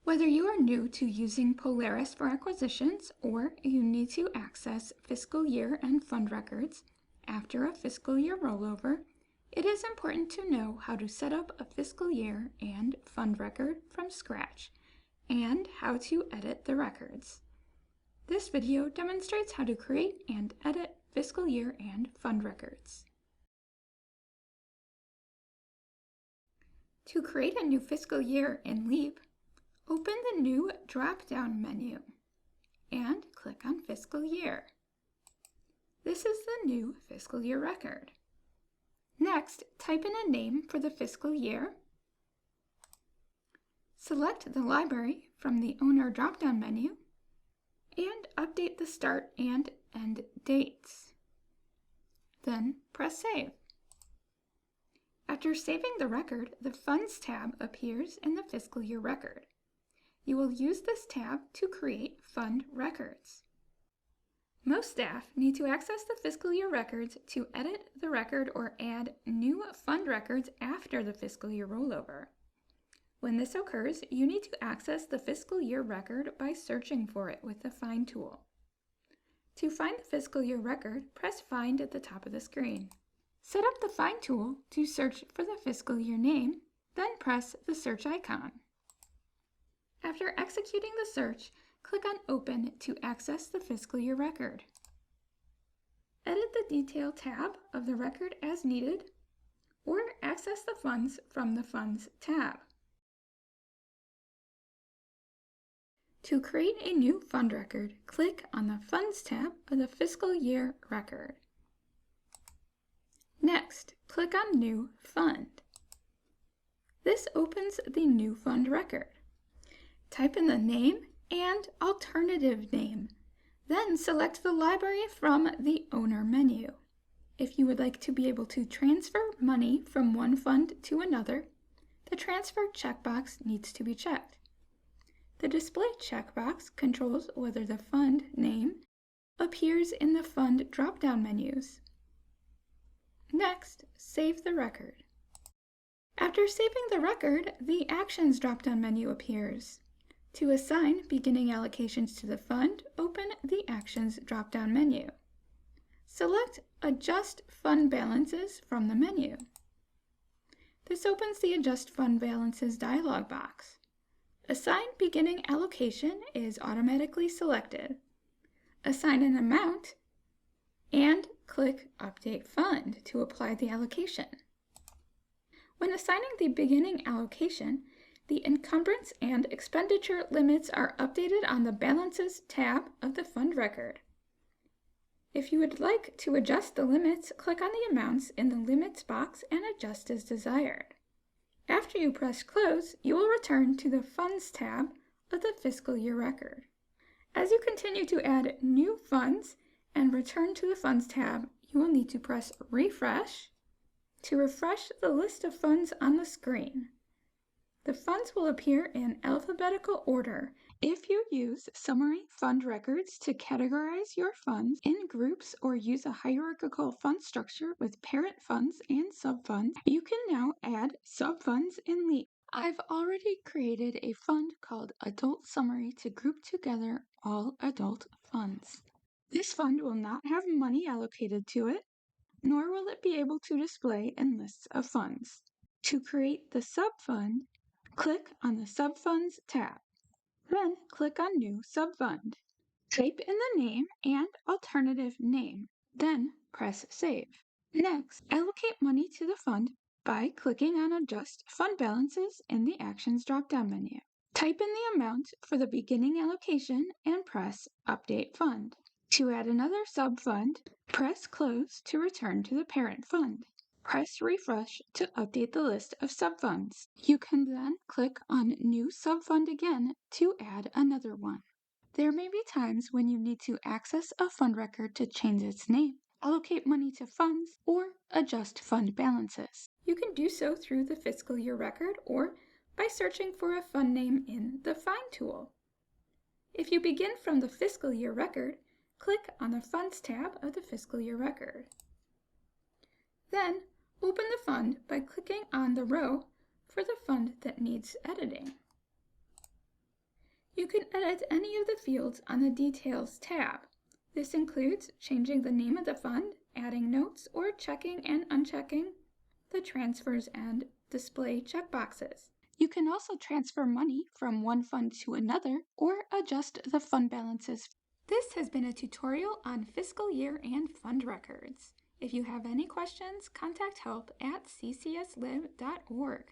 Whether you are new to using Polaris for acquisitions or you need to access fiscal year and fund records after a fiscal year rollover, it is important to know how to set up a fiscal year and fund record from scratch and how to edit the records. This video demonstrates how to create and edit fiscal year and fund records. To create a new fiscal year in Leap, open the new drop-down menu and click on Fiscal Year. This is the new fiscal year record. Next, type in a name for the fiscal year. Select the library from the Owner drop-down menu and update the start and end dates. Then press Save. After saving the record, the Funds tab appears in the fiscal year record. You will use this tab to create fund records. Most staff need to access the fiscal year records to edit the record or add new fund records after the fiscal year rollover. When this occurs, you need to access the fiscal year record by searching for it with the Find tool. To find the fiscal year record, press Find at the top of the screen. Set up the Find tool to search for the fiscal year name, then press the search icon. After executing the search, click on Open to access the fiscal year record. Edit the Detail tab of the record as needed, or access the funds from the Funds tab. To create a new fund record, click on the Funds tab of the fiscal year record. Next, click on New Fund. This opens the new fund record. Type in the name and alternative name. Then select the library from the Owner menu. If you would like to be able to transfer money from one fund to another, the Transfer checkbox needs to be checked. The Display checkbox controls whether the fund name appears in the Fund drop-down menus. Next, save the record. After saving the record, the Actions drop-down menu appears. To assign beginning allocations to the fund, open the Actions drop-down menu. Select Adjust Fund Balances from the menu. This opens the Adjust Fund Balances dialog box. Assign Beginning Allocation is automatically selected. Assign an amount and click Update Fund to apply the allocation. When assigning the beginning allocation, the encumbrance and expenditure limits are updated on the Balances tab of the fund record. If you would like to adjust the limits, click on the amounts in the Limits box and adjust as desired. After you press Close, you will return to the Funds tab of the fiscal year record. As you continue to add new funds and return to the Funds tab, you will need to press Refresh to refresh the list of funds on the screen. The funds will appear in alphabetical order. If you use summary fund records to categorize your funds in groups or use a hierarchical fund structure with parent funds and subfunds, you can now add subfunds in Leap. I've already created a fund called Adult Summary to group together all adult funds. This fund will not have money allocated to it, nor will it be able to display in lists of funds. To create the subfund, click on the Subfunds tab. Then click on New Subfund. Type in the name and alternative name. Then press Save. Next, allocate money to the fund by clicking on Adjust Fund Balances in the Actions drop-down menu. Type in the amount for the beginning allocation and press Update Fund. To add another subfund, press Close to return to the parent fund. Press Refresh to update the list of subfunds. You can then click on New Subfund again to add another one. There may be times when you need to access a fund record to change its name, allocate money to funds, or adjust fund balances. You can do so through the fiscal year record or by searching for a fund name in the Find tool. If you begin from the fiscal year record, click on the Funds tab of the fiscal year record. Then, open the fund by clicking on the row for the fund that needs editing. You can edit any of the fields on the Details tab. This includes changing the name of the fund, adding notes, or checking and unchecking the transfers and display checkboxes. You can also transfer money from one fund to another or adjust the fund balances. This has been a tutorial on fiscal year and fund records. If you have any questions, contact help at ccslib.org.